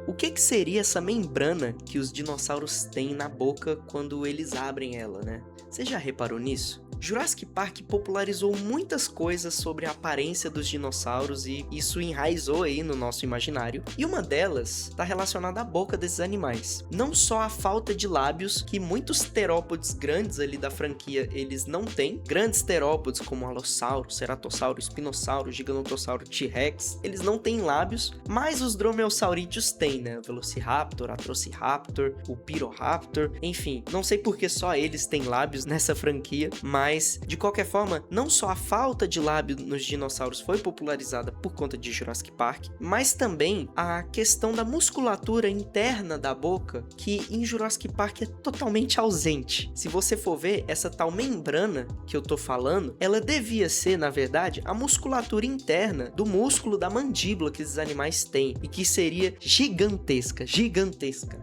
O que seria essa membrana que os dinossauros têm na boca quando eles abrem ela, né? Você já reparou nisso? Jurassic Park popularizou muitas coisas sobre a aparência dos dinossauros e isso enraizou aí no nosso imaginário. E uma delas está relacionada à boca desses animais. Não só a falta de lábios, que muitos terópodes grandes ali da franquia eles não têm. Grandes terópodes como Allosaurus, Ceratossauro, Espinossauro, Gigantossauro, T-Rex, eles não têm lábios, mas os dromeossaurídeos têm, né? Velociraptor, Atrociraptor, o Pyroraptor, enfim. Não sei por que só eles têm lábios nessa franquia, mas de qualquer forma, não só a falta de lábio nos dinossauros foi popularizada por conta de Jurassic Park, mas também a questão da musculatura interna da boca, que em Jurassic Park é totalmente ausente. Se você for ver, essa tal membrana que eu tô falando, ela devia ser, na verdade, a musculatura interna do músculo da mandíbula que esses animais têm, e que seria gigantesca,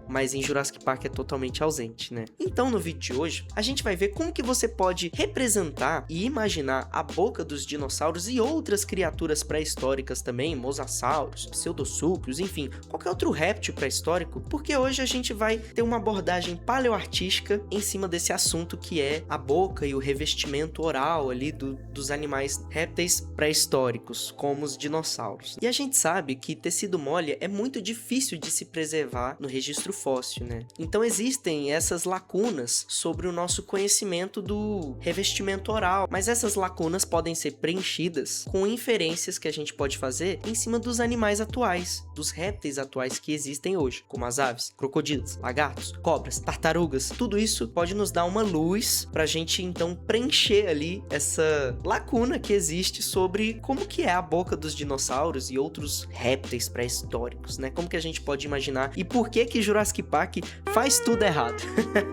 mas em Jurassic Park é totalmente ausente, né? Então, no vídeo de hoje, a gente vai ver como que você pode representar e imaginar a boca dos dinossauros e outras criaturas pré-históricas também, mosassauros, pseudossucros, enfim, qualquer outro réptil pré-histórico, porque hoje a gente vai ter uma abordagem paleoartística em cima desse assunto que é a boca e o revestimento oral ali dos animais répteis pré-históricos, como os dinossauros. E a gente sabe que tecido mole é muito difícil de se preservar no registro fóssil, né? Então existem essas lacunas sobre o nosso conhecimento do revestimento oral, mas essas lacunas podem ser preenchidas com inferências que a gente pode fazer em cima dos animais atuais, dos répteis atuais que existem hoje, como as aves, crocodilos, lagartos, cobras, tartarugas. Tudo isso pode nos dar uma luz pra gente então preencher ali essa lacuna que existe sobre como que é a boca dos dinossauros e outros répteis pré-históricos, né? Como que a gente pode imaginar e por que Jurassic Park faz tudo errado.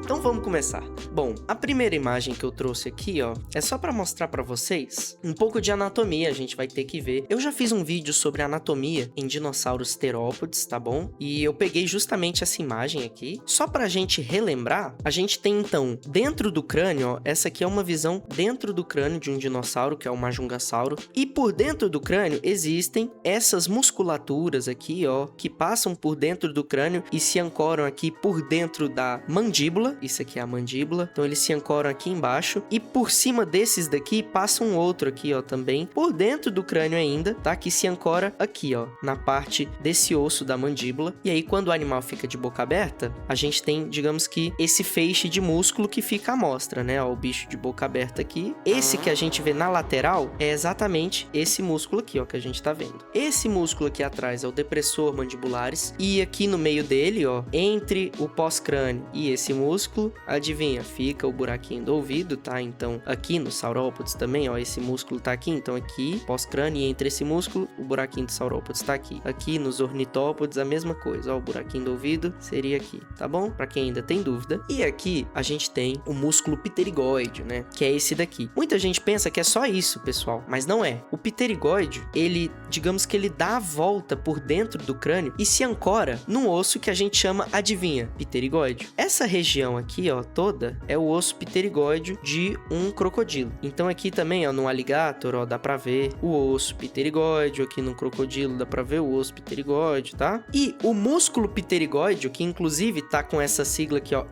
Então vamos começar. Bom, a primeira imagem que eu trouxe aqui, ó, é só pra mostrar pra vocês um pouco de anatomia, a gente vai ter que ver. Eu já fiz um vídeo sobre anatomia em dinossauros terópodes, tá bom? E eu peguei justamente essa imagem aqui. Só pra gente relembrar, a gente tem então, dentro do crânio, ó, essa aqui é uma visão dentro do crânio de um dinossauro, que é o Majungasauro. E por dentro do crânio existem essas musculaturas aqui, ó, que passam por dentro do crânio e se ancoram aqui por dentro da mandíbula. Isso aqui é a mandíbula. Então eles se ancoram aqui embaixo. E por cima desses daqui passa um outro aqui, ó, também por dentro do crânio ainda, tá? Que se ancora aqui, ó, na parte desse osso da mandíbula. E aí quando o animal fica de boca aberta, a gente tem, digamos que, esse feixe de músculo que fica à mostra, né? Ó, o bicho de boca aberta aqui. Esse que a gente vê na lateral é exatamente esse músculo aqui, ó, que a gente tá vendo. Esse músculo aqui atrás é o depressor mandibularis. E aqui no meio dele, ó, entre o pós-crânio e esse músculo, adivinha, fica o buraquinho do ouvido, tá? Então, aqui no saurópodes também, ó, esse músculo tá aqui, então aqui, pós-crânio, e entre esse músculo, o buraquinho do saurópodes tá aqui. Aqui nos ornitópodes, a mesma coisa, ó, o buraquinho do ouvido seria aqui, tá bom? Pra quem ainda tem dúvida. E aqui, a gente tem o músculo pterigóide, né? Que é esse daqui. Muita gente pensa que é só isso, pessoal, mas não é. O pterigóide, ele, digamos que ele dá a volta por dentro do crânio e se ancora num osso que a gente chama, adivinha, pterigóide. Essa região aqui, ó, toda, é o osso pterigóide de um crocodilo. Então aqui também, ó, no alligator, ó, dá pra ver o osso pterigóide, aqui no crocodilo dá pra ver o osso pterigóide, tá? E o músculo pterigóide, que inclusive tá com essa sigla aqui, ó,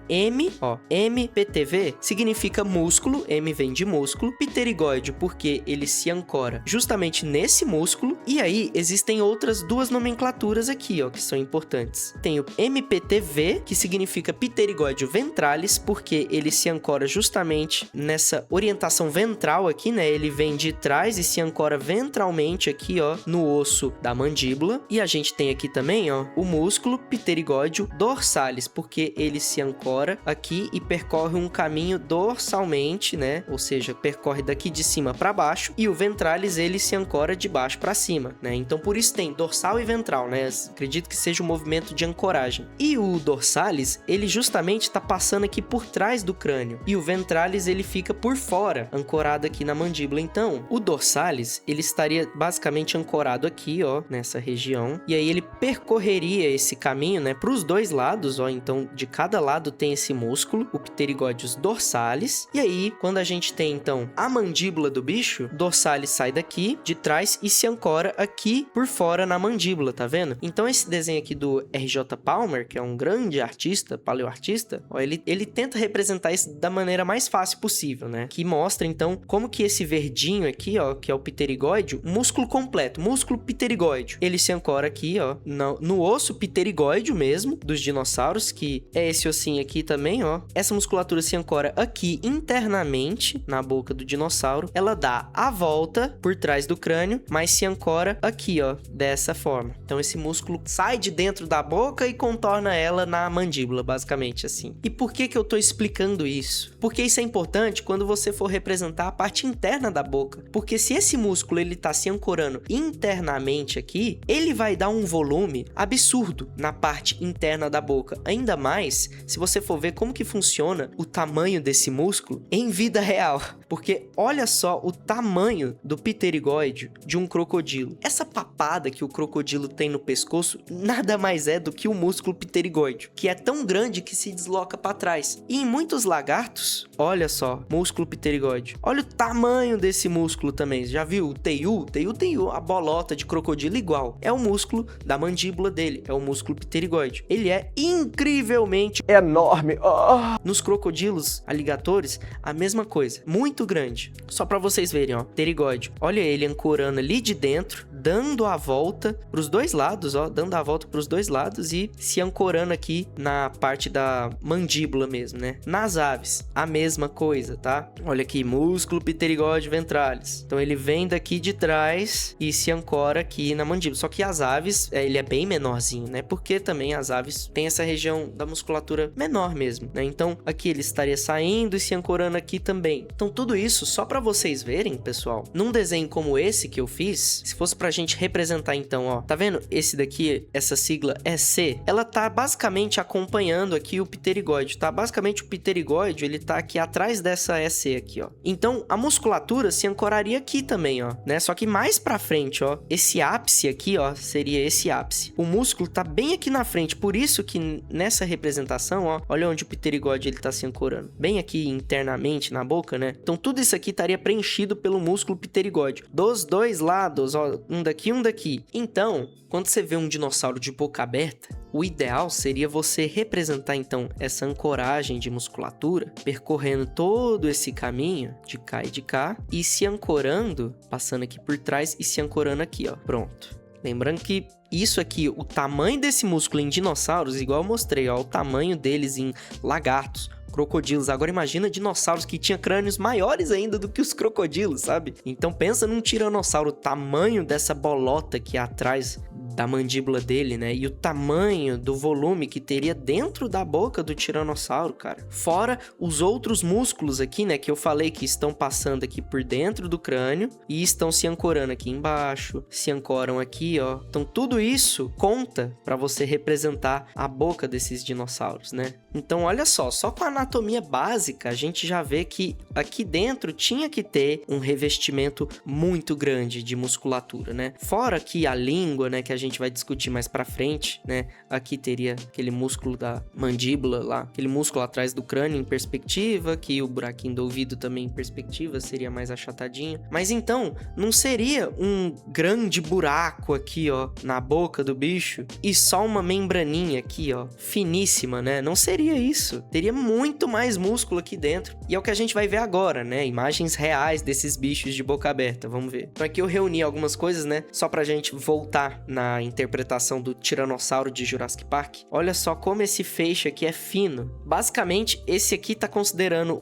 MPTV, significa músculo, M vem de músculo, pterigóide porque ele se ancora justamente nesse músculo, e aí existem outras duas nomenclaturas aqui, ó, que são importantes. Tem o MPTV, que significa pterigóide ventralis, porque ele se ancora justamente nessa orientação ventral aqui, né? Ele vem de trás e se ancora ventralmente aqui, ó, no osso da mandíbula. E a gente tem aqui também, ó, o músculo pterigóide dorsalis, porque ele se ancora aqui e percorre um caminho dorsalmente, né? Ou seja, percorre daqui de cima para baixo, e o ventralis ele se ancora de baixo para cima, né? Então por isso tem dorsal e ventral, né? Acredito que seja um movimento de ancoragem. E o dorsalis, ele justamente está passando aqui por trás do crânio, e o ventralis ele fica fica por fora, ancorado aqui na mandíbula. Então, o dorsalis, ele estaria basicamente ancorado aqui, ó, nessa região, e aí ele percorreria esse caminho, né, para os dois lados, ó, então de cada lado tem esse músculo, o pterigóideos dorsalis, e aí quando a gente tem então a mandíbula do bicho, o dorsalis sai daqui, de trás, e se ancora aqui por fora na mandíbula, tá vendo? Então esse desenho aqui do R.J. Palmer, que é um grande artista, paleoartista, ó, ele tenta representar isso da maneira mais fácil possível, né? Que mostra então como que esse verdinho aqui, ó, que é o pterigóide, músculo completo, músculo pterigóide, ele se ancora aqui, ó, no osso pterigóide mesmo dos dinossauros, que é esse ossinho aqui também, ó. Essa musculatura se ancora aqui internamente na boca do dinossauro, ela dá a volta por trás do crânio, mas se ancora aqui, ó, dessa forma. Então esse músculo sai de dentro da boca e contorna ela na mandíbula, basicamente assim. E por que eu tô explicando isso? Porque isso é importante quando você for representar a parte interna da boca, porque se esse músculo ele tá se ancorando internamente aqui, ele vai dar um volume absurdo na parte interna da boca. Ainda mais se você for ver como que funciona o tamanho desse músculo em vida real. Porque olha só o tamanho do pterigóide de um crocodilo. Essa papada que o crocodilo tem no pescoço nada mais é do que o músculo pterigóide, que é tão grande que se desloca para trás. E em muitos lagartos, olha só, músculo pterigóide. Olha o tamanho desse músculo também. Já viu o teiu? O teiu tem a bolota de crocodilo igual. É o músculo da mandíbula dele, é o músculo pterigóide. Ele é incrivelmente enorme. Nos crocodilos, aligatores, a mesma coisa. Muito grande. Só para vocês verem, ó, pterigóide. Olha ele ancorando ali de dentro, dando a volta pros dois lados, ó, dando a volta pros dois lados e se ancorando aqui na parte da mandíbula mesmo, né? Nas aves, a mesma coisa, tá? Olha aqui, músculo pterigóide ventralis. Então ele vem daqui de trás e se ancora aqui na mandíbula. Só que as aves, ele é bem menorzinho, né? Porque também as aves têm essa região da musculatura menor mesmo, né? Então aqui ele estaria saindo e se ancorando aqui também. Então tudo isso só para vocês verem, pessoal. Num desenho como esse que eu fiz, se fosse pra gente representar então, ó, tá vendo? Esse daqui, essa sigla EC, ela tá basicamente acompanhando aqui o pterigóide, tá? Basicamente o pterigóide, ele tá aqui atrás dessa EC aqui, ó. Então a musculatura se ancoraria aqui também, ó, né? Só que mais pra frente, ó, esse ápice aqui, ó, seria esse ápice. O músculo tá bem aqui na frente, por isso que nessa representação, ó, olha onde o pterigóide ele tá se ancorando. Bem aqui internamente na boca, né? Então tudo isso aqui estaria preenchido pelo músculo pterigóide. Dos dois lados, ó, um daqui, um daqui. Então, quando você vê um dinossauro de boca aberta, o ideal seria você representar então essa ancoragem de musculatura, percorrendo todo esse caminho de cá e de cá e se ancorando, passando aqui por trás e se ancorando aqui, ó. Pronto. Lembrando que isso aqui, o tamanho desse músculo em dinossauros, igual eu mostrei, ó, o tamanho deles em lagartos, crocodilos. Agora imagina dinossauros que tinham crânios maiores ainda do que os crocodilos, sabe? Então pensa num tiranossauro, o tamanho dessa bolota aqui atrás da mandíbula dele, né? E o tamanho do volume que teria dentro da boca do tiranossauro, cara. Fora os outros músculos aqui, né? Que eu falei que estão passando aqui por dentro do crânio e estão se ancorando aqui embaixo, se ancoram aqui, ó. Então tudo isso conta para você representar a boca desses dinossauros, né? Então olha só com a anatomia básica a gente já vê que aqui dentro tinha que ter um revestimento muito grande de musculatura, né? Fora aqui a língua, né? Que a gente vai discutir mais pra frente, né? Aqui teria aquele músculo da mandíbula lá, aquele músculo atrás do crânio em perspectiva, que o buraquinho do ouvido também em perspectiva, seria mais achatadinho. Mas então, não seria um grande buraco aqui, ó, na boca do bicho e só uma membraninha aqui, ó, finíssima, né? Não seria isso. Teria muito mais músculo aqui dentro. E é o que a gente vai ver agora, né? Imagens reais desses bichos de boca aberta. Vamos ver. Então aqui eu reuni algumas coisas, né? Só pra gente voltar na interpretação do tiranossauro de Jurassic Park. Olha só como esse feixe aqui é fino. Basicamente, esse aqui tá considerando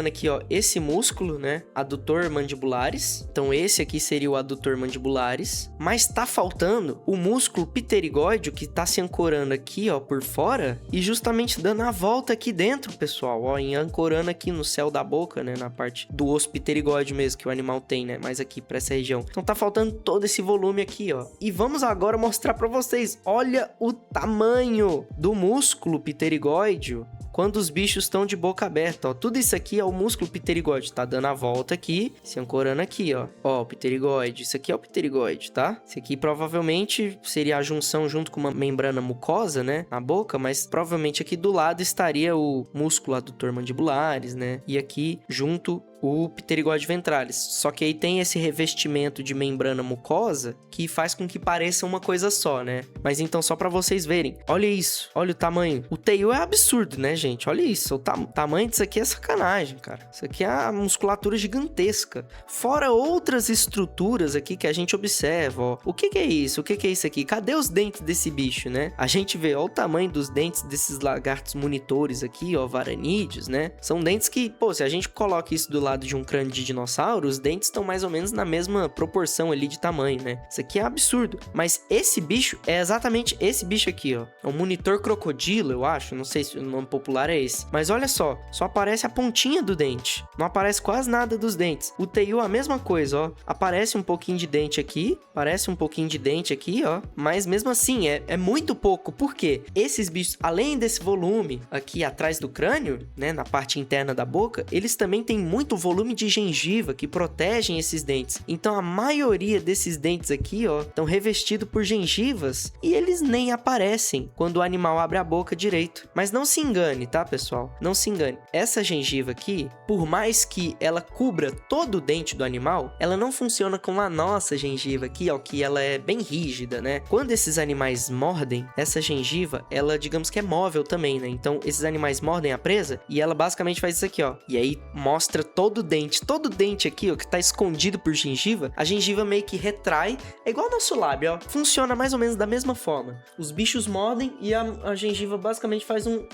aqui, ó, esse músculo, né? Adutor mandibularis. Então esse aqui seria o adutor mandibularis. Mas tá faltando o músculo pterigóide que tá se ancorando aqui, ó, por fora. E justamente dando a volta aqui dentro, pessoal, ó, e ancorando aqui no céu da boca, né, na parte do osso pterigóide mesmo que o animal tem, né, mais aqui pra essa região. Então tá faltando todo esse volume aqui, ó. E vamos agora mostrar pra vocês. Olha o tamanho do músculo pterigóide quando os bichos estão de boca aberta, ó. Tudo isso aqui é o músculo pterigóide, tá dando a volta aqui, se ancorando aqui, ó. Ó, o pterigóide, isso aqui é o pterigóide, tá? Esse aqui provavelmente seria a junção junto com uma membrana mucosa, né, na boca, mas provavelmente aqui do lado estaria o músculo adutor mandibulares, né? E aqui junto o pterigóide ventralis. Só que aí tem esse revestimento de membrana mucosa que faz com que pareça uma coisa só, né? Mas então, só pra vocês verem, olha isso, olha o tamanho. O teio é absurdo, né, gente? Olha isso, o tamanho disso aqui é sacanagem, cara. Isso aqui é a musculatura gigantesca. Fora outras estruturas aqui que a gente observa, ó. O que é isso? O que é isso aqui? Cadê os dentes desse bicho, né? A gente vê, ó, o tamanho dos dentes desses lagartos monitores aqui, ó, varanídeos, né? São dentes que, pô, se a gente coloca isso do lado de um crânio de dinossauro, os dentes estão mais ou menos na mesma proporção ali de tamanho, né? Isso aqui é absurdo. Mas esse bicho é exatamente esse bicho aqui, ó. É um monitor crocodilo, eu acho. Não sei se o nome popular é esse. Mas olha só aparece a pontinha do dente. Não aparece quase nada dos dentes. O Teiu a mesma coisa, ó. Aparece um pouquinho de dente aqui, parece um pouquinho de dente aqui, ó. Mas mesmo assim, é muito pouco. Por quê? Esses bichos, além desse volume aqui atrás do crânio, né, na parte interna da boca, eles também têm muito volume de gengiva que protegem esses dentes. Então a maioria desses dentes aqui, ó, estão revestidos por gengivas e eles nem aparecem quando o animal abre a boca direito. Mas não se engane, tá, pessoal? Não se engane. Essa gengiva aqui, por mais que ela cubra todo o dente do animal, ela não funciona como a nossa gengiva aqui, ó, que ela é bem rígida, né? Quando esses animais mordem, essa gengiva, ela, digamos que é móvel também, né? Então esses animais mordem a presa e ela basicamente faz isso aqui, ó. E aí mostra todo o dente aqui, ó, que tá escondido por gengiva, a gengiva meio que retrai, é igual ao nosso lábio, ó, funciona mais ou menos da mesma forma. Os bichos mordem e a gengiva basicamente faz um...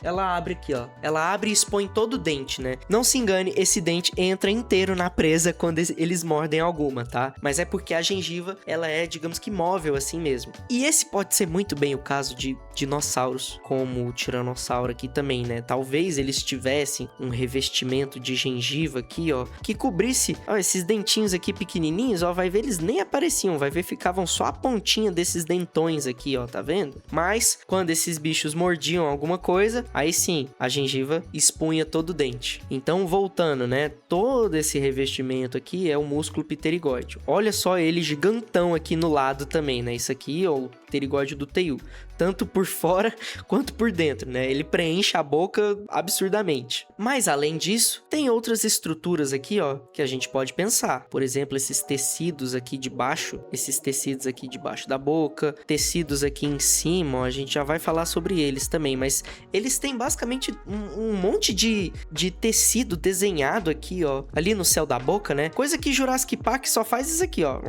Ela abre aqui, ó. Ela abre e expõe todo o dente, né? Não se engane, esse dente entra inteiro na presa quando eles mordem alguma, tá? Mas é porque a gengiva, ela é, digamos que móvel assim mesmo. E esse pode ser muito bem o caso de dinossauros, como o tiranossauro aqui também, né? Talvez eles tivessem um revestimento de gengiva aqui, ó, que cobrisse, ó, esses dentinhos aqui pequenininhos, ó, vai ver, eles nem apareciam, vai ver, ficavam só a pontinha desses dentões aqui, ó, tá vendo? Mas, quando esses bichos mordiam alguma coisa, aí sim, a gengiva expunha todo o dente. Então, voltando, né? Todo esse revestimento aqui é o músculo pterigóide. Olha só ele gigantão aqui no lado também, né? Isso aqui é o pterigóide do Teiu. Tanto por fora quanto por dentro, né? Ele preenche a boca absurdamente. Mas, além disso, tem outras estruturas aqui, ó, que a gente pode pensar. Por exemplo, esses tecidos aqui de baixo, da boca, tecidos aqui em cima, ó, a gente já vai falar sobre eles também, mas eles têm basicamente um monte de tecido desenhado aqui, ó, ali no céu da boca, né? Coisa que Jurassic Park só faz isso aqui, ó.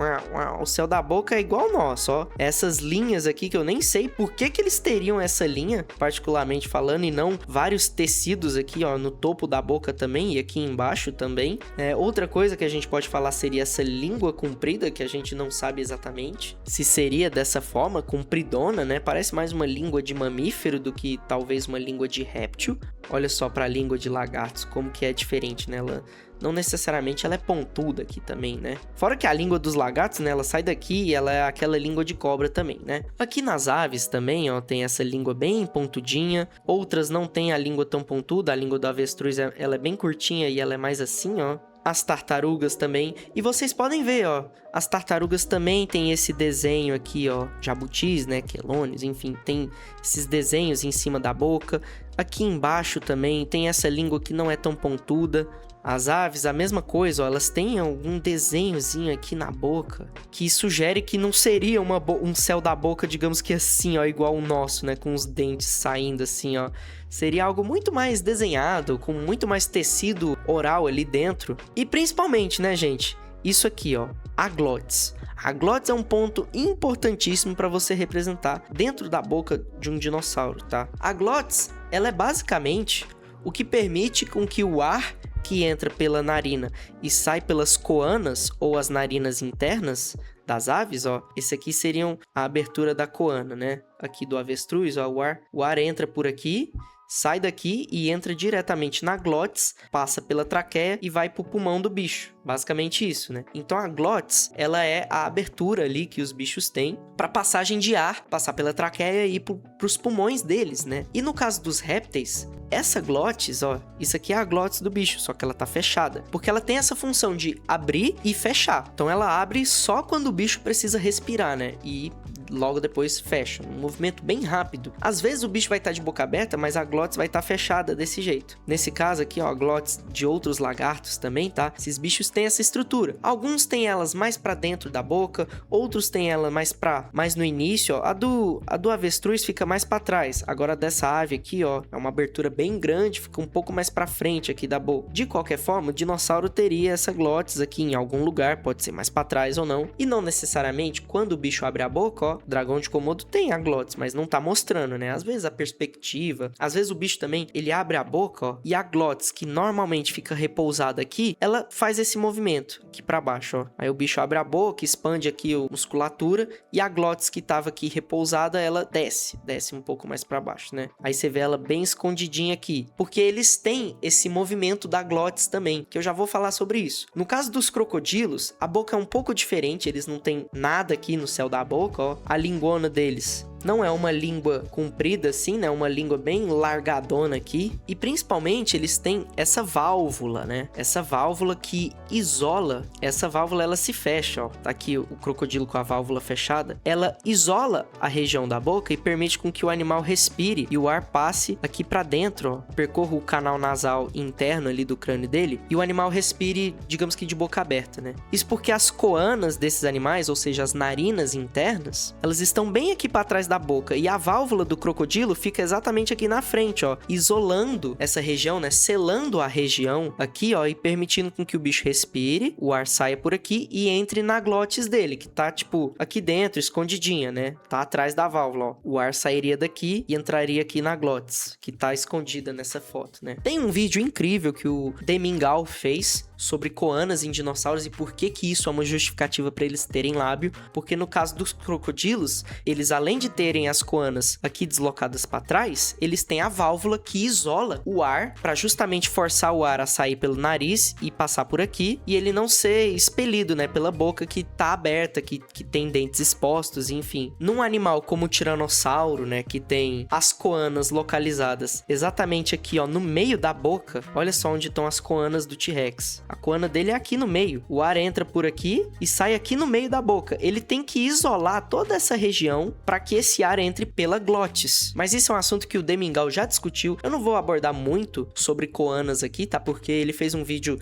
O céu da boca é igual ao nosso, ó. Essas linhas aqui que eu nem sei por que eles teriam essa linha, particularmente falando, e não vários tecidos aqui, ó, no topo da boca também e aqui embaixo também. Outra coisa que a gente pode falar seria essa língua comprida, que a gente não sabe exatamente se seria dessa forma, compridona, né? Parece mais uma língua de mamífero do que talvez uma língua de réptil. Olha só para a língua de lagartos, como que é diferente, né? Ela não necessariamente ela é pontuda aqui também, né? Fora que a língua dos lagartos, né, ela sai daqui e ela é aquela língua de cobra também, né? Aqui nas aves também, ó, tem essa língua bem pontudinha. Outras não tem a língua tão pontuda, a língua do avestruz ela é bem curtinha e ela é mais assim, ó. As tartarugas também. E vocês podem ver, ó, as tartarugas também tem esse desenho aqui, ó, jabutis, né, quelônios, enfim, tem esses desenhos em cima da boca. Aqui embaixo também tem essa língua que não é tão pontuda. As aves, a mesma coisa, ó, elas têm algum desenhozinho aqui na boca que sugere que não seria um céu da boca, digamos que assim, ó, igual o nosso, né, com os dentes saindo assim, ó. Seria algo muito mais desenhado, com muito mais tecido oral ali dentro. E principalmente, né, gente, isso aqui, ó, a glótis. A glótis é um ponto importantíssimo para você representar dentro da boca de um dinossauro, tá? A glótis, ela é basicamente o que permite com que o ar que entra pela narina e sai pelas coanas ou as narinas internas das aves, ó, esse aqui seriam a abertura da coana, né? Aqui do avestruz, ó, o ar entra por aqui sai daqui e entra diretamente na glótis, passa pela traqueia e vai pro pulmão do bicho. Basicamente isso, né? Então a glótis, ela é a abertura ali que os bichos têm para passagem de ar, passar pela traqueia e ir pros pulmões deles, né? E no caso dos répteis, essa glótis, ó, isso aqui é a glótis do bicho, só que ela tá fechada, porque ela tem essa função de abrir e fechar. Então ela abre só quando o bicho precisa respirar, né? E logo depois fecha, um movimento bem rápido. Às vezes o bicho vai estar de boca aberta, mas a glótis vai estar fechada desse jeito. Nesse caso aqui, ó, a glótis de outros lagartos também, tá? Esses bichos têm essa estrutura. Alguns têm elas mais pra dentro da boca, outros têm ela mais no início, ó. A do avestruz fica mais pra trás. Agora dessa ave aqui, ó, é uma abertura bem grande, fica um pouco mais pra frente aqui da boca. De qualquer forma, o dinossauro teria essa glótis aqui em algum lugar, pode ser mais pra trás ou não. E não necessariamente, quando o bicho abre a boca, ó, dragão de Komodo tem a glótis, mas não tá mostrando, né? Às vezes a perspectiva, às vezes o bicho também, ele abre a boca, ó, e a glótis, que normalmente fica repousada aqui, ela faz esse movimento aqui pra baixo, ó. Aí o bicho abre a boca, expande aqui a musculatura, e a glótis que tava aqui repousada, ela desce um pouco mais pra baixo, né? Aí você vê ela bem escondidinha aqui, porque eles têm esse movimento da glótis também, que eu já vou falar sobre isso. No caso dos crocodilos, a boca é um pouco diferente, eles não têm nada aqui no céu da boca, ó. A lingona deles não é uma língua comprida assim, né? Uma língua bem largadona aqui. E principalmente eles têm essa válvula, né? Essa válvula que isola. Essa válvula, ela se fecha, ó. Tá aqui o crocodilo com a válvula fechada. Ela isola a região da boca e permite com que o animal respire e o ar passe aqui pra dentro, ó. Percorra o canal nasal interno ali do crânio dele e o animal respire, digamos que de boca aberta, né? Isso porque as coanas desses animais, ou seja, as narinas internas, elas estão bem aqui pra trás da boca, e a válvula do crocodilo fica exatamente aqui na frente, ó, isolando essa região, né, selando a região aqui, ó, e permitindo com que o bicho respire, o ar saia por aqui e entre na glótis dele, que tá, tipo, aqui dentro, escondidinha, né, tá atrás da válvula, ó. O ar sairia daqui e entraria aqui na glótis, que tá escondida nessa foto, né. Tem um vídeo incrível que o Demingal fez sobre coanas em dinossauros e por que isso é uma justificativa para eles terem lábio, porque no caso dos crocodilos, eles além de terem as coanas aqui deslocadas para trás, eles têm a válvula que isola o ar para justamente forçar o ar a sair pelo nariz e passar por aqui e ele não ser expelido, né, pela boca que tá aberta, que tem dentes expostos, enfim. Num animal como o tiranossauro, né, que tem as coanas localizadas exatamente aqui, ó, no meio da boca, olha só onde estão as coanas do T-Rex. A coana dele é aqui no meio. O ar entra por aqui e sai aqui no meio da boca. Ele tem que isolar toda essa região para que esse ar entre pela glótis. Mas isso é um assunto que o Demingal já discutiu. Eu não vou abordar muito sobre coanas aqui, tá? Porque ele fez um vídeo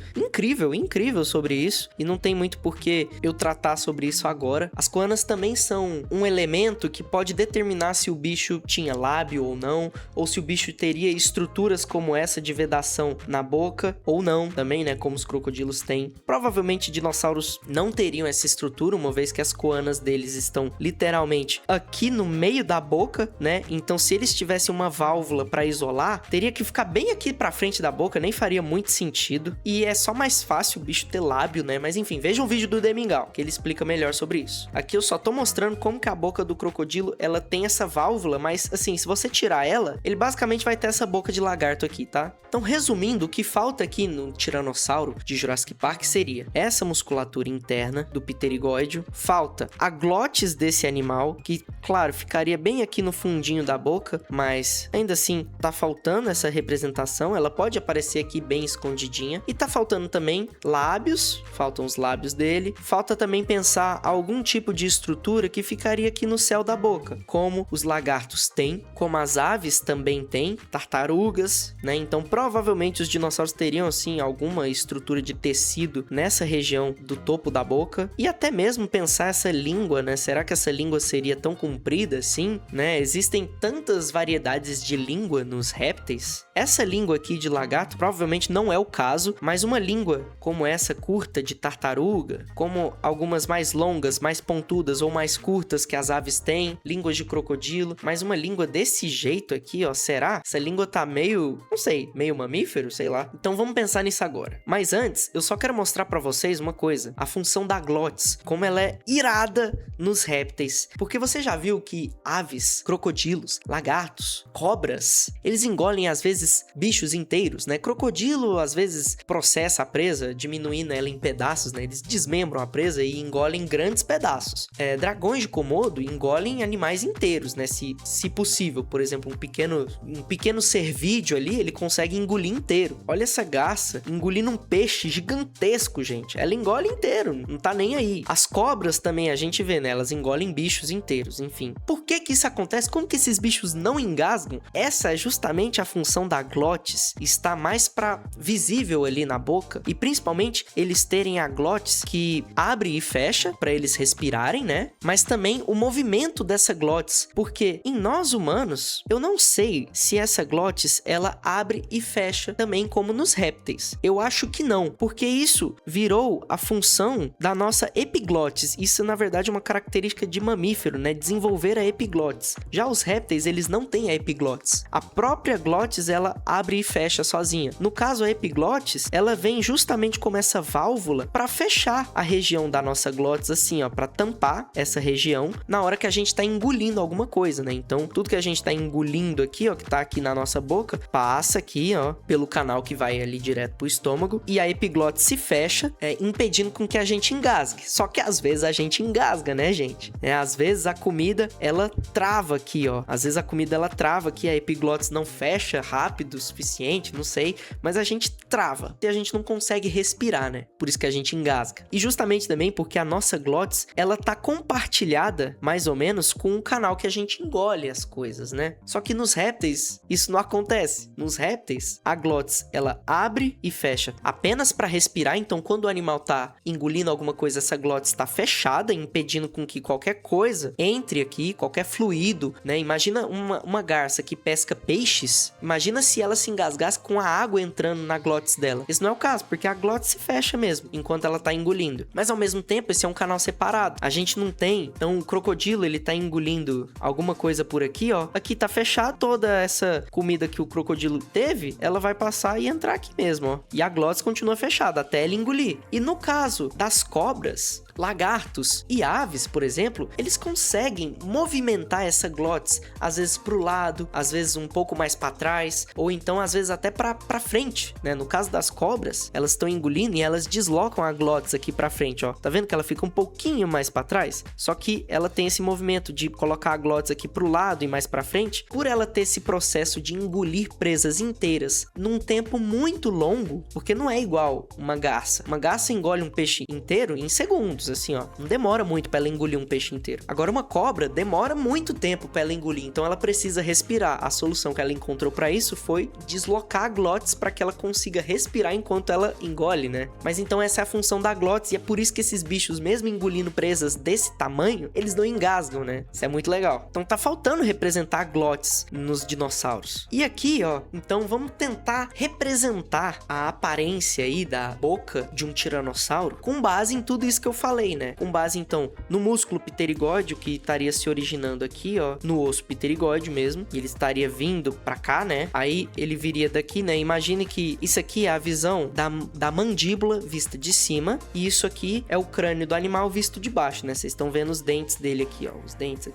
incrível sobre isso. E não tem muito por que eu tratar sobre isso agora. As coanas também são um elemento que pode determinar se o bicho tinha lábio ou não. Ou se o bicho teria estruturas como essa de vedação na boca ou não também, né? Como os crocodilos têm. Provavelmente dinossauros não teriam essa estrutura, uma vez que as coanas deles estão literalmente aqui no meio da boca, né? Então, se eles tivessem uma válvula para isolar, teria que ficar bem aqui pra frente da boca, nem faria muito sentido. E é só mais fácil o bicho ter lábio, né? Mas enfim, veja um vídeo do Demingal, que ele explica melhor sobre isso. Aqui eu só tô mostrando como que a boca do crocodilo, ela tem essa válvula, mas assim, se você tirar ela, ele basicamente vai ter essa boca de lagarto aqui, tá? Então, resumindo, o que falta aqui no tiranossauro de Jurassic Park seria essa musculatura interna do pterigóideo, falta a glótis desse animal, que, claro, ficaria bem aqui no fundinho da boca, mas ainda assim tá faltando essa representação, ela pode aparecer aqui bem escondidinha, e tá faltando também lábios, faltam os lábios dele, falta também pensar algum tipo de estrutura que ficaria aqui no céu da boca, como os lagartos têm, como as aves também têm, tartarugas, né? Então provavelmente os dinossauros teriam assim alguma estrutura de tecido nessa região do topo da boca, e até mesmo pensar essa língua, né? Será que essa língua seria tão comprida assim, né? Existem tantas variedades de língua nos répteis. Essa língua aqui de lagarto provavelmente não é o caso, mas uma língua como essa curta de tartaruga, como algumas mais longas, mais pontudas ou mais curtas que as aves têm, línguas de crocodilo, mas uma língua desse jeito aqui, ó, será? Essa língua tá meio, não sei, meio mamífero, sei lá. Então vamos pensar nisso agora. Mas antes, eu só quero mostrar pra vocês uma coisa, a função da glotis, como ela é irada nos répteis. Porque você já viu que aves, crocodilos, lagartos, cobras, eles engolem às vezes bichos inteiros, né? Crocodilo às vezes processa a presa, diminuindo ela em pedaços, né? Eles desmembram a presa e engolem grandes pedaços. Dragões de Komodo engolem animais inteiros, né? Se possível, por exemplo, um pequeno cervídeo ali, ele consegue engolir inteiro. Olha essa garça engolindo um peixe gigantesco, gente. Ela engole inteiro, não tá nem aí. As cobras também, a gente vê, né? Elas engolem bichos inteiros, enfim. Por que isso acontece? Como que esses bichos não engasgam? Essa é justamente a função da glotis, está mais visível ali na boca, e principalmente eles terem a glotis que abre e fecha para eles respirarem, né? Mas também o movimento dessa glotis, porque em nós humanos, eu não sei se essa glotis ela abre e fecha também como nos répteis. Eu acho que não, porque isso virou a função da nossa epiglotis. Isso na verdade é uma característica de mamífero, né? Desenvolver a epiglotis. Já os répteis, eles não têm a epiglotis. A própria glotis, ela abre e fecha sozinha. No caso, a epiglotis, ela vem justamente como essa válvula para fechar a região da nossa glotis, assim, ó, para tampar essa região na hora que a gente tá engolindo alguma coisa, né? Então, tudo que a gente tá engolindo aqui, ó, que tá aqui na nossa boca, passa aqui, ó, pelo canal que vai ali direto pro estômago, e a epiglotis se fecha, impedindo com que a gente engasgue. Só que às vezes a gente engasga, né, gente? Às vezes a comida, ela trava aqui, ó. Às vezes a comida, ela trava aqui, a epiglotis não fecha rápido o suficiente, não sei, mas a gente trava e a gente não consegue respirar, né? Por isso que a gente engasga. E justamente também porque a nossa glotis, ela tá compartilhada, mais ou menos, com o canal que a gente engole as coisas, né? Só que nos répteis, isso não acontece. Nos répteis, a glotis, ela abre e fecha apenas para respirar, então quando o animal tá engolindo alguma coisa, essa glotis tá fechada, impedindo com que qualquer coisa entre aqui, qualquer fluido, né? Imagina uma garça que pesca peixes, imagina se ela se engasgasse com a água entrando na glotis dela. Esse não é o caso, porque a glotis se fecha mesmo, enquanto ela tá engolindo. Mas ao mesmo tempo, esse é um canal separado. A gente não tem, então o crocodilo, ele tá engolindo alguma coisa por aqui, ó. Aqui tá fechado, toda essa comida que o crocodilo teve, ela vai passar e entrar aqui mesmo, ó. E a glotis continua fechada até ele engolir. E no caso das cobras, lagartos e aves, por exemplo, eles conseguem movimentar essa glotis, às vezes pro lado, às vezes um pouco mais para trás, ou então às vezes até para frente, né? No caso das cobras, elas estão engolindo e elas deslocam a glotis aqui para frente, ó. Tá vendo que ela fica um pouquinho mais para trás? Só que ela tem esse movimento de colocar a glotis aqui pro lado e mais para frente, por ela ter esse processo de engolir presas inteiras num tempo muito longo, porque não é igual uma garça. Uma garça engole um peixe inteiro em segundos, assim, ó. Não demora muito para ela engolir um peixe inteiro. Agora, uma cobra demora muito tempo para ela engolir, então ela precisa respirar. A solução que ela encontrou para isso foi deslocar a glotis para que ela consiga respirar enquanto ela engole, né? Mas então essa é a função da glotis e é por isso que esses bichos, mesmo engolindo presas desse tamanho, eles não engasgam, né? Isso é muito legal. Então tá faltando representar a glotis nos dinossauros. E aqui, ó, então vamos tentar representar a aparência aí da boca de um tiranossauro com base em tudo isso que eu falei, né? Com base, então, no músculo pterigóide, que estaria se originando aqui, ó, no osso pterigóide mesmo, e ele estaria vindo pra cá, né? Aí ele viria daqui, né? Imagine que isso aqui é a visão da mandíbula vista de cima, e isso aqui é o crânio do animal visto de baixo, né? Vocês estão vendo os dentes dele aqui, ó. Os dentes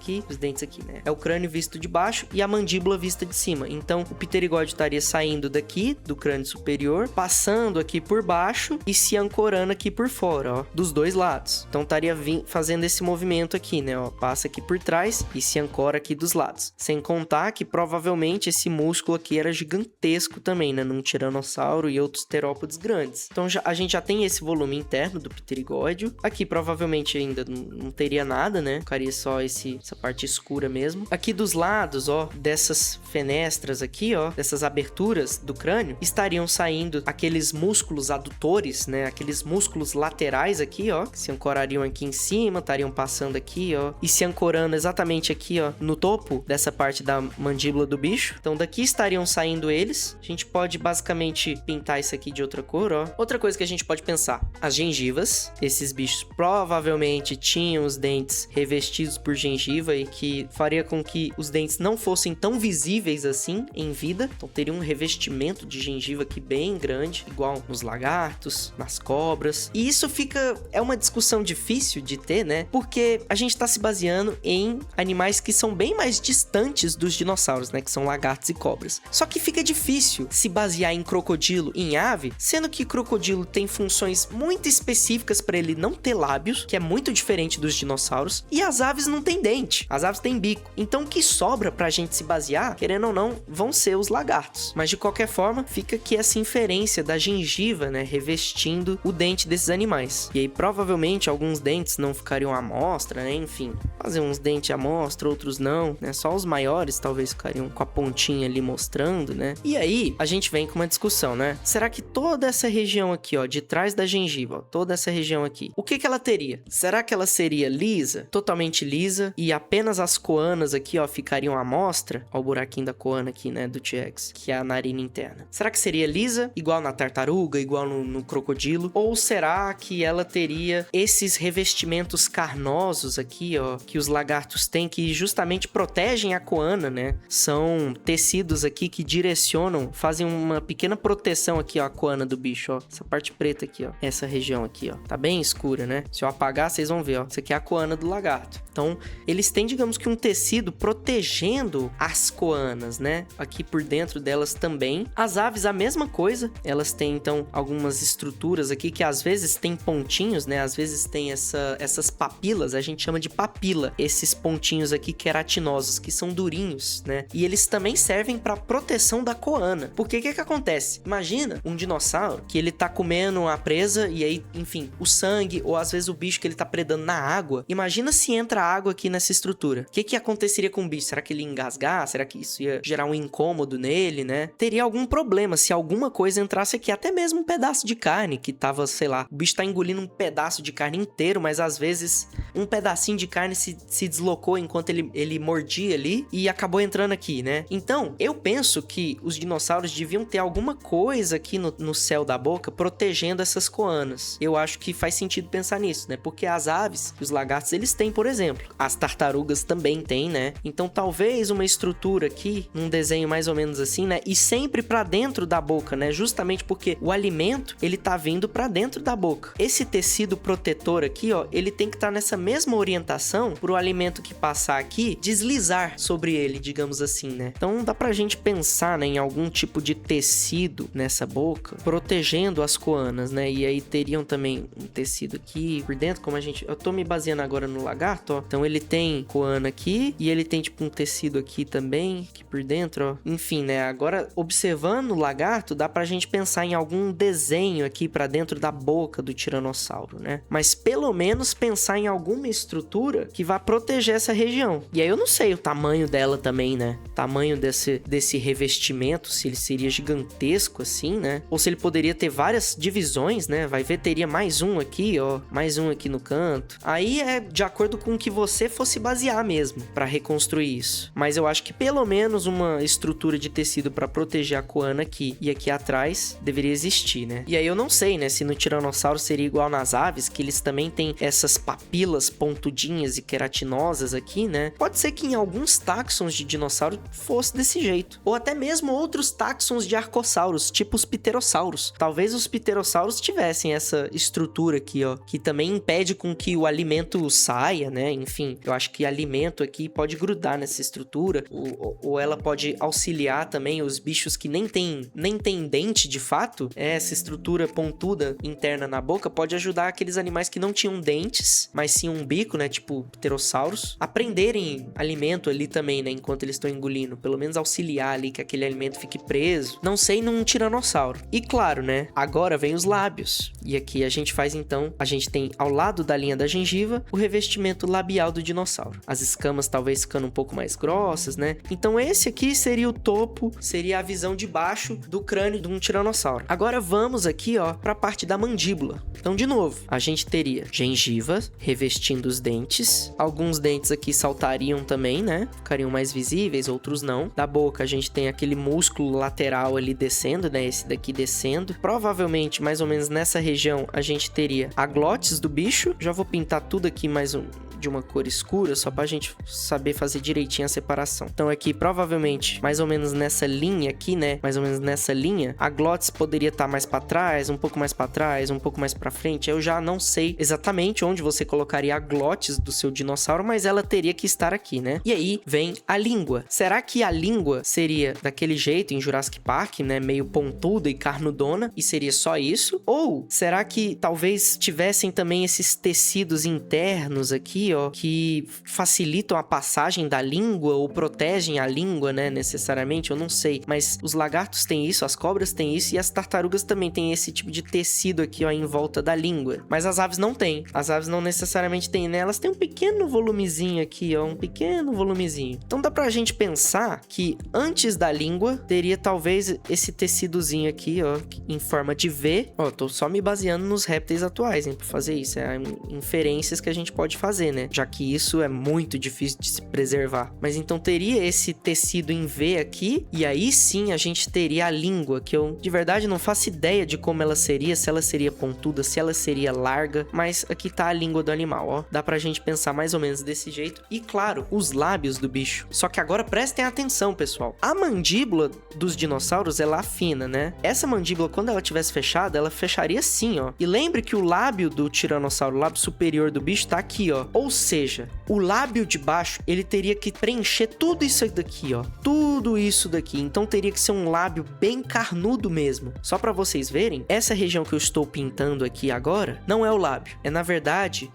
aqui, né? É o crânio visto de baixo e a mandíbula vista de cima. Então, o pterigóide estaria saindo daqui, do crânio superior, passando aqui por baixo e se ancorando aqui por fora, ó, dos dois lados. Então, estaria fazendo esse movimento aqui, né? Ó, passa aqui por trás e se ancora aqui dos lados. Sem contar que, provavelmente, esse músculo aqui era gigantesco também, né? Num tiranossauro e outros terópodes grandes. Então, a gente já tem esse volume interno do pterigóide. Aqui, provavelmente, ainda não teria nada, né? Ficaria só essa parte escura mesmo. Aqui dos lados, ó, dessas fenestras aqui, ó, dessas aberturas do crânio, estariam saindo aqueles músculos adutores, né? Aqueles músculos laterais aqui, ó, que se ancorariam aqui em cima, estariam passando aqui, ó, e se ancorando exatamente aqui, ó, no topo dessa parte da mandíbula do bicho. Então daqui estariam saindo eles. A gente pode basicamente pintar isso aqui de outra cor, ó. Outra coisa que a gente pode pensar, as gengivas. Esses bichos provavelmente tinham os dentes revestidos por gengiva e que faria com que os dentes não fossem tão visíveis assim em vida. Então teria um revestimento de gengiva aqui bem grande, igual nos lagartos, nas cobras. E isso é uma discussão difícil de ter, né? Porque a gente tá se baseando em animais que são bem mais distantes dos dinossauros, né? Que são lagartos e cobras. Só que fica difícil se basear em crocodilo e em ave, sendo que crocodilo tem funções muito específicas para ele não ter lábios, que é muito diferente dos dinossauros, e as aves não têm dente, as aves têm bico. Então o que sobra pra gente se basear, querendo ou não, vão ser os lagartos. Mas de qualquer forma, fica aqui essa inferência da gengiva, né, revestindo o dente desses animais. E aí provavelmente alguns dentes não ficariam à mostra, né, enfim, fazer uns dentes à mostra, outros não, né, só os maiores talvez ficariam com a pontinha ali mostrando, né. E aí a gente vem com uma discussão, né, será que toda essa região aqui, ó, de trás da gengiva, ó, toda essa região aqui, o que ela teria? Será que ela seria lisa, totalmente lisa, e apenas as coanas aqui, ó, ficariam à mostra? Ó o buraquinho da coana aqui, né, do T-Rex, que é a narina interna. Será que seria lisa, igual na tartaruga, igual no crocodilo? Ou será que ela teria esses revestimentos carnosos aqui, ó, que os lagartos têm, que justamente protegem a coana, né? São tecidos aqui que direcionam, fazem uma pequena proteção aqui, ó, a coana do bicho, ó. Essa parte preta aqui, ó. Essa região aqui, ó. Tá bem escura, né? Se eu apagar, vocês vão ver, ó. Isso aqui é a coana do lagarto. Então, eles têm, digamos que um tecido protegendo as coanas, né? Aqui por dentro delas também. As aves, a mesma coisa. Elas têm, então, algumas estruturas aqui que às vezes tem pontinhos, né? Às vezes tem essas papilas, a gente chama de papila. Esses pontinhos aqui queratinosos, que são durinhos, né? E eles também servem para proteção da coana. Porque o que acontece? Imagina um dinossauro que ele tá comendo a presa e aí, enfim, o sangue ou às vezes o bicho que ele tá predando na água. Imagina se entra água aqui nessa estrutura. O que aconteceria com o bicho? Será que ele ia engasgar? Será que isso ia gerar um incômodo nele, né? Teria algum problema se alguma coisa entrasse aqui, até mesmo um pedaço de carne que tava, sei lá, o bicho tá engolindo um pedaço de carne inteiro, mas às vezes um pedacinho de carne se deslocou enquanto ele mordia ali e acabou entrando aqui, né? Então, eu penso que os dinossauros deviam ter alguma coisa aqui no céu da boca protegendo essas coanas. Eu acho que faz sentido pensar nisso, né? Porque as aves, os lagartos, eles têm, por exemplo. As tartarugas também têm, né? Então, talvez uma estrutura aqui, um desenho mais ou menos assim, né? E sempre pra dentro da boca, né? Justamente porque o alimento, ele tá vindo pra dentro da boca. Esse tecido protetor aqui, ó, ele tem que estar nessa mesma orientação pro alimento que passar aqui deslizar sobre ele, digamos assim, né? Então, dá pra gente pensar, né, em algum tipo de tecido nessa boca protegendo as coanas, né? E aí teriam também um tecido aqui por dentro, como eu tô me baseando agora no lagarto, ó. Então ele tem coana aqui e ele tem tipo um tecido aqui também, aqui por dentro, ó. Enfim, né? Agora observando o lagarto, dá pra gente pensar em algum desenho aqui pra dentro da boca do tiranossauro, né? Mas pelo menos pensar em alguma estrutura que vá proteger essa região. E aí eu não sei o tamanho dela também, né? O tamanho desse revestimento, se ele seria gigantesco assim, né? Ou se ele poderia ter várias divisões, né? Vai ver, teria mais um aqui, ó, mais um aqui no canto. Aí é de acordo com o que você fosse basear mesmo para reconstruir isso. Mas eu acho que pelo menos uma estrutura de tecido para proteger a coana aqui e aqui atrás deveria existir, né? E aí eu não sei, né, se no tiranossauro seria igual nas aves, que eles também têm essas papilas pontudinhas e queratinosas aqui, né? Pode ser que em alguns táxons de dinossauro fosse desse jeito. Ou até mesmo outros táxons de arcossauros, tipo os pterossauros. Talvez os pterossauros tivessem essa estrutura aqui, ó, que também impede com que o alimento saia, né? Enfim, eu acho que alimento aqui pode grudar nessa estrutura, ou ela pode auxiliar também os bichos que nem tem dente de fato. Essa estrutura pontuda interna na boca pode ajudar aqueles animais que não tinham dentes, mas sim um bico, né? Tipo pterossauros, a prenderem alimento ali também, né? Enquanto eles estão engolindo, pelo menos auxiliar ali que aquele alimento fique preso. Não sei num tiranossauro. E claro, né? Agora vem os lábios. E aqui a gente faz então, a gente tem ao lado da linha da gengiva o revestimento labial do dinossauro. As escamas talvez ficando um pouco mais grossas, né? Então esse aqui seria o topo, seria a visão de baixo do crânio de um tiranossauro. Agora vamos aqui, ó, para a parte da mandíbula. Então, de novo, a gente teria gengiva revestindo os dentes. Alguns dentes aqui saltariam também, né? Ficariam mais visíveis, outros não. Da boca a gente tem aquele músculo lateral ali descendo, né? Esse daqui descendo. Provavelmente, mais ou menos nessa região, a gente teria a glotes do bicho. Já vou pintar tudo aqui de uma cor escura, só pra gente saber fazer direitinho a separação. Então aqui, provavelmente, mais ou menos nessa linha aqui, né? Mais ou menos nessa linha, a glotes poderia estar mais pra trás, um pouco mais pra trás, um pouco mais pra frente. Eu já não sei exatamente onde você colocaria a glotes do seu dinossauro, mas ela teria que estar aqui, né? E aí vem a língua. Será que a língua seria daquele jeito em Jurassic Park, né? Meio pontuda e carnudona, e seria só isso? Ou será que talvez tivessem também esses tecidos internos aqui, ó, que facilitam a passagem da língua ou protegem a língua, né, necessariamente? Eu não sei, mas os lagartos têm isso, as cobras têm isso e as tartarugas também têm esse tipo de tecido aqui, ó, em volta da língua. Mas as aves não têm. As aves não necessariamente têm, né? Elas têm um pequeno volumezinho aqui, ó, um pequeno volumezinho. Então dá pra gente pensar que antes da língua teria talvez esse tecidozinho aqui, ó, em forma de V. Ó, tô só me baseando nos répteis atuais, hein, pra fazer isso. É inferências que a gente pode fazer, né? Já que isso é muito difícil de se preservar. Mas então teria esse tecido em V aqui, e aí sim a gente teria a língua, que eu de verdade não faço ideia de como ela seria, se ela seria pontuda, se ela seria larga, mas aqui tá a língua do animal, ó. Dá pra gente pensar mais ou menos desse jeito. E claro, os lábios do bicho. Só que agora prestem atenção, pessoal. A mandíbula dos dinossauros, ela afina, né? Essa mandíbula, quando ela tivesse fechada, ela fecharia assim, ó. E lembre que o lábio do tiranossauro, o lábio superior do bicho, tá aqui, ó. Ou seja, o lábio de baixo, ele teria que preencher tudo isso daqui, ó. Tudo isso daqui. Então teria que ser um lábio bem carnudo mesmo. Só pra vocês verem, essa região que eu estou pintando aqui agora, não é o lábio. É, na verdade,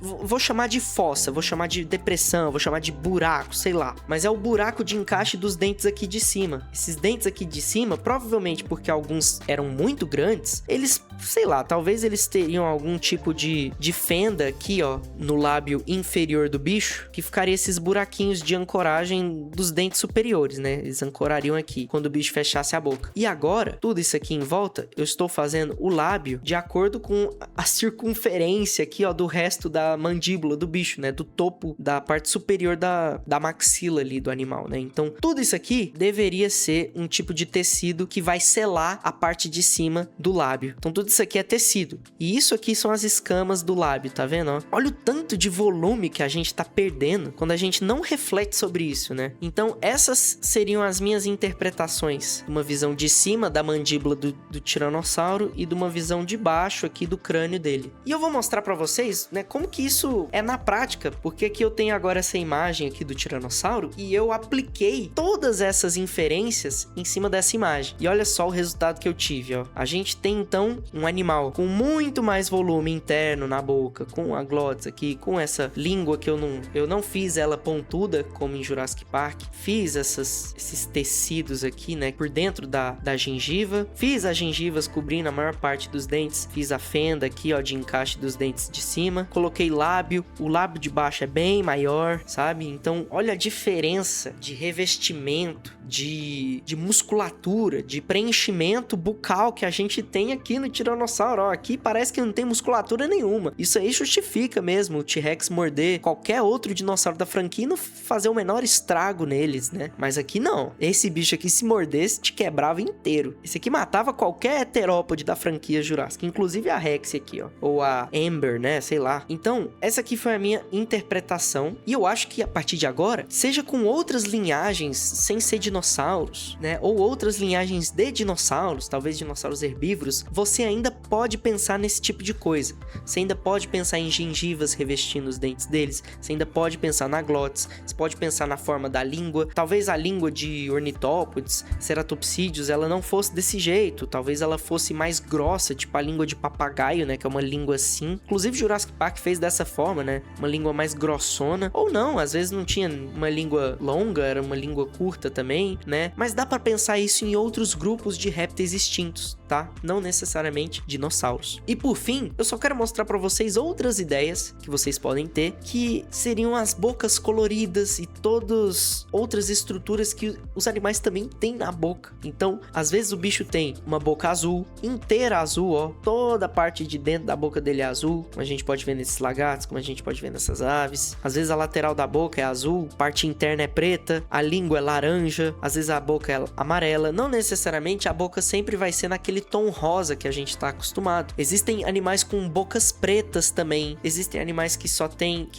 vou chamar de fossa, vou chamar de depressão, vou chamar de buraco, sei lá. Mas é o buraco de encaixe dos dentes aqui de cima. Esses dentes aqui de cima, provavelmente porque alguns eram muito grandes, eles, sei lá, talvez eles teriam algum tipo de fenda aqui, ó, no lábio inferior do bicho, que ficaria esses buraquinhos de ancoragem dos dentes superiores, né? Eles ancorariam aqui, quando o bicho fechasse a boca. E agora, tudo isso aqui em volta, eu estou fazendo o lábio de acordo com a circunferência aqui, ó, do resto da mandíbula do bicho, né? Do topo da parte superior da maxila ali do animal, né? Então, tudo isso aqui deveria ser um tipo de tecido que vai selar a parte de cima do lábio. Então, tudo isso aqui é tecido. E isso aqui são as escamas do lábio, tá vendo, ó? Olha o tanto de volume que a gente tá perdendo quando a gente não reflete sobre isso, né? Então, essas seriam as minhas interpretações. Uma visão de cima da mandíbula do tiranossauro e de uma visão de baixo aqui do crânio dele. E eu vou mostrar pra vocês, né, como que isso é na prática, porque aqui eu tenho agora essa imagem aqui do tiranossauro e eu apliquei todas essas inferências em cima dessa imagem. E olha só o resultado que eu tive, ó. A gente tem, então, um animal com muito mais volume interno na boca, com a glotes aqui, com essa língua que eu não fiz ela pontuda, como em Jurassic Park. Fiz esses tecidos aqui, né, por dentro da gengiva. Fiz as gengivas cobrindo a maior parte dos dentes. Fiz a fenda aqui, ó, de encaixe dos dentes de cima. Coloquei lábio. O lábio de baixo é bem maior, sabe? Então, olha a diferença de revestimento, de musculatura, de preenchimento bucal que a gente tem aqui no tiranossauro. Ó, aqui parece que não tem musculatura nenhuma. Isso aí justifica mesmo o T-Rex morder qualquer outro dinossauro da franquia e não fazer o menor estrago neles, né? Mas aqui não. Esse bicho aqui, se mordesse, te quebrava inteiro. Esse aqui matava qualquer heterópode da franquia Jurassic, inclusive a Rex aqui, ó. Ou a Amber, né? Sei lá. Então, essa aqui foi a minha interpretação. E eu acho que a partir de agora, seja com outras linhagens sem ser dinossauros, né? Ou outras linhagens de dinossauros, talvez dinossauros herbívoros, você ainda pode pensar nesse tipo de coisa. Você ainda pode pensar em gengivas revestindo os dentes deles. Você ainda pode pensar na glotes. Você pode pensar na forma da língua. Talvez a língua de ornitópodes, ceratopsídeos, ela não fosse desse jeito. Talvez ela fosse mais grossa, tipo a língua de papagaio, né? Que é uma língua assim. Inclusive Jurassic Park fez dessa forma, né? Uma língua mais grossona. Ou não, às vezes não tinha uma língua longa, era uma língua curta também, né? Mas dá pra pensar isso em outros grupos de répteis extintos, tá? tá? Não necessariamente dinossauros. E por fim, eu só quero mostrar pra vocês outras ideias que vocês podem ter, que seriam as bocas coloridas e todas outras estruturas que os animais também têm na boca. Então, às vezes o bicho tem uma boca azul, inteira azul, ó, toda a parte de dentro da boca dele é azul, como a gente pode ver nesses lagartos, como a gente pode ver nessas aves. Às vezes a lateral da boca é azul, parte interna é preta, a língua é laranja, às vezes a boca é amarela. Não necessariamente a boca sempre vai ser naquele tom rosa que a gente tá acostumado. Existem animais com bocas pretas também. Existem animais que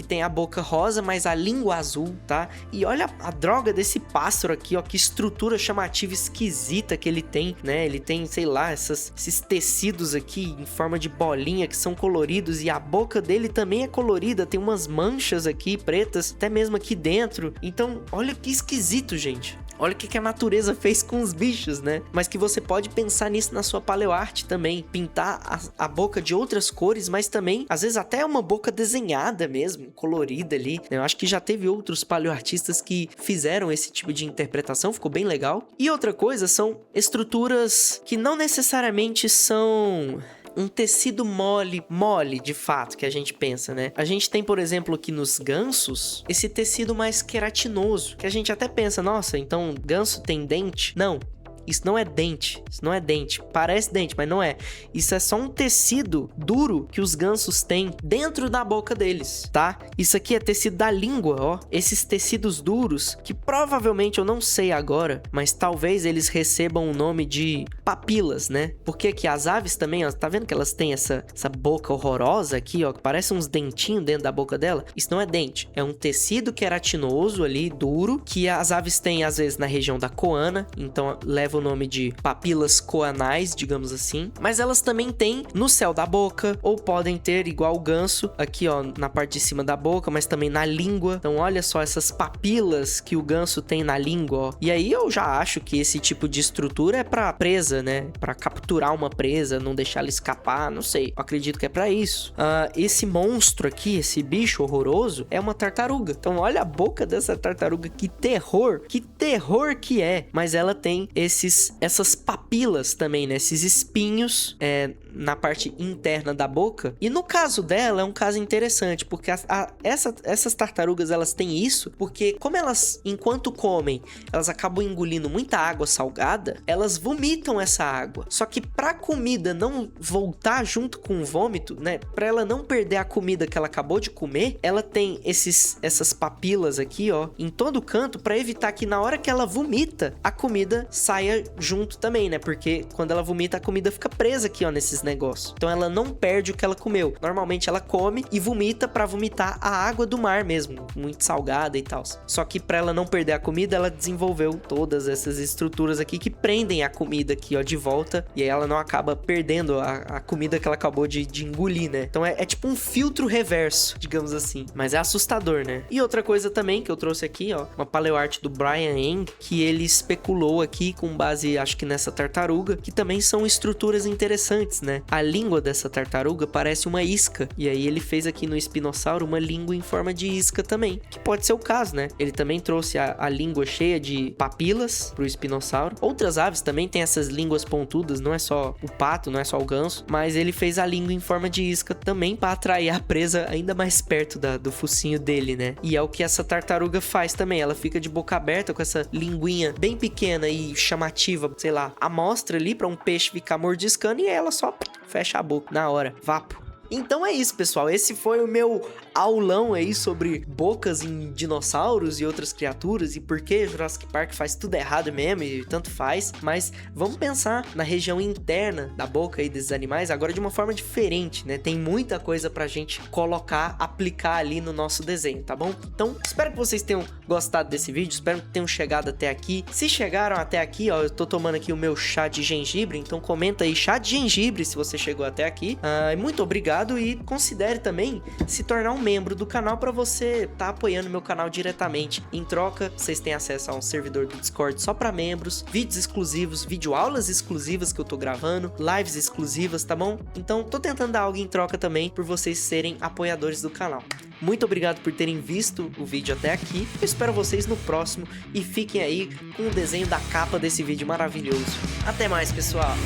tem a boca rosa, mas a língua azul, tá? E olha a droga desse pássaro aqui, ó, que estrutura chamativa esquisita que ele tem, né? Ele tem, sei lá, esses tecidos aqui em forma de bolinha que são coloridos, e a boca dele também é colorida, tem umas manchas aqui pretas, até mesmo aqui dentro. Então, olha que esquisito, gente. Olha o que a natureza fez com os bichos, né? Mas que você pode pensar nisso na sua paleoarte também. Pintar a boca de outras cores, mas também, às vezes, até uma boca desenhada mesmo, colorida ali. Eu acho que já teve outros paleoartistas que fizeram esse tipo de interpretação, ficou bem legal. E outra coisa são estruturas que não necessariamente são um tecido mole de fato, que a gente pensa, né? A gente tem, por exemplo, aqui nos gansos, esse tecido mais queratinoso, que a gente até pensa, nossa, então ganso tem dente? Não. Isso não é dente, parece dente, mas não é. Isso é só um tecido duro que os gansos têm dentro da boca deles, tá? Isso aqui é tecido da língua, ó. Esses tecidos duros, que provavelmente eu não sei agora, mas talvez eles recebam o nome de papilas, né? Porque aqui as aves também, ó, tá vendo que elas têm essa boca horrorosa aqui, ó, que parece uns dentinhos dentro da boca dela? Isso não é dente, é um tecido queratinoso ali, duro, que as aves têm às vezes na região da coana, então leva o nome de papilas coanais, digamos assim, mas elas também têm no céu da boca, ou podem ter igual o ganso, aqui ó, na parte de cima da boca, mas também na língua. Então olha só essas papilas que o ganso tem na língua, ó. E aí eu já acho que esse tipo de estrutura é pra presa, né? Pra capturar uma presa, não deixar ela escapar, não sei. Eu acredito que é pra isso. Esse monstro aqui, esse bicho horroroso, é uma tartaruga. Então olha a boca dessa tartaruga, que terror que é. Mas ela tem essas papilas também, né? Esses espinhos na parte interna da boca. E no caso dela é um caso interessante, porque essas tartarugas, elas têm isso porque como elas, enquanto comem, elas acabam engolindo muita água salgada, elas vomitam essa água. Só que pra comida não voltar junto com o vômito, né? Pra ela não perder a comida que ela acabou de comer, ela tem essas papilas aqui, ó, em todo canto, pra evitar que na hora que ela vomita, a comida saia junto também, né? Porque quando ela vomita, a comida fica presa aqui, ó, nesses negócios. Então ela não perde o que ela comeu. Normalmente ela come e vomita pra vomitar a água do mar mesmo, muito salgada e tal. Só que pra ela não perder a comida, ela desenvolveu todas essas estruturas aqui que prendem a comida aqui, ó, de volta, e aí ela não acaba perdendo a comida que ela acabou de engolir, né? Então é tipo um filtro reverso, digamos assim. Mas é assustador, né? E outra coisa também que eu trouxe aqui, ó, uma paleoarte do Brian Eng, que ele especulou aqui com base, acho que nessa tartaruga, que também são estruturas interessantes, né? A língua dessa tartaruga parece uma isca, e aí ele fez aqui no espinossauro uma língua em forma de isca também, que pode ser o caso, né? Ele também trouxe a língua cheia de papilas pro espinossauro. Outras aves também têm essas línguas pontudas, não é só o pato, não é só o ganso, mas ele fez a língua em forma de isca também para atrair a presa ainda mais perto do focinho dele, né? E é o que essa tartaruga faz também, ela fica de boca aberta com essa linguinha bem pequena e chamativa, sei lá, a mostra ali para um peixe ficar mordiscando, e ela só fecha a boca na hora, vapo. Então é isso, pessoal, esse foi o meu aulão aí sobre bocas em dinossauros e outras criaturas, e por que Jurassic Park faz tudo errado mesmo, e tanto faz. Mas vamos pensar na região interna da boca aí desses animais agora de uma forma diferente, né? Tem muita coisa pra gente colocar, aplicar ali no nosso desenho, tá bom? Então, espero que vocês tenham gostado desse vídeo, espero que tenham chegado até aqui. Se chegaram até aqui, ó, eu tô tomando aqui o meu chá de gengibre, então comenta aí chá de gengibre se você chegou até aqui. Muito obrigado, e considere também se tornar um membro do canal para você tá apoiando meu canal diretamente. Em troca, vocês têm acesso a um servidor do Discord só para membros, vídeos exclusivos, videoaulas exclusivas que eu tô gravando, lives exclusivas, tá bom? Então tô tentando dar algo em troca também por vocês serem apoiadores do canal. Muito obrigado por terem visto o vídeo até aqui. Eu espero vocês no próximo e fiquem aí com o desenho da capa desse vídeo maravilhoso. Até mais, pessoal!